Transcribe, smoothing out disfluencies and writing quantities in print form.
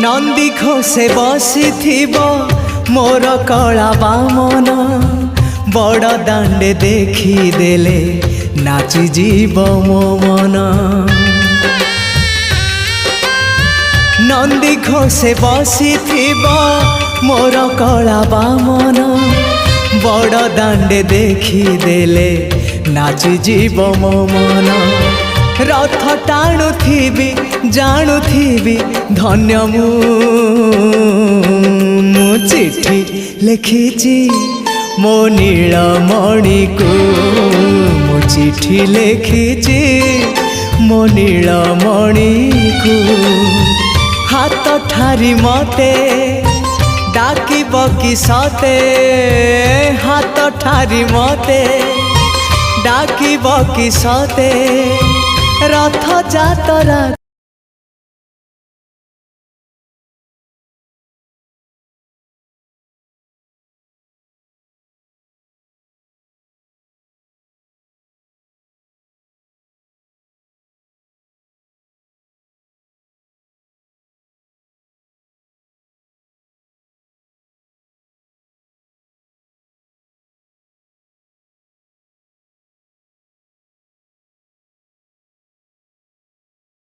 नंदी घोषे बसी मोर कला बामन बड़ दांडे देखी देले नाची जीव मो मन। नंदी घोषे बसी मोर कला बामन बड़ दांडे देखी देले नाची जीव मो मन। रथ टाणुथिबी जाणुथिबी धन्य मु चिट्ठी लिखिची मो नीलमणि को मु चिट्ठी लिखिची मो नीलमणि को। हाथ ठारी मते डाकिब कि सते हाथ ठारी मते डाकिब कि सते रथ जातरा।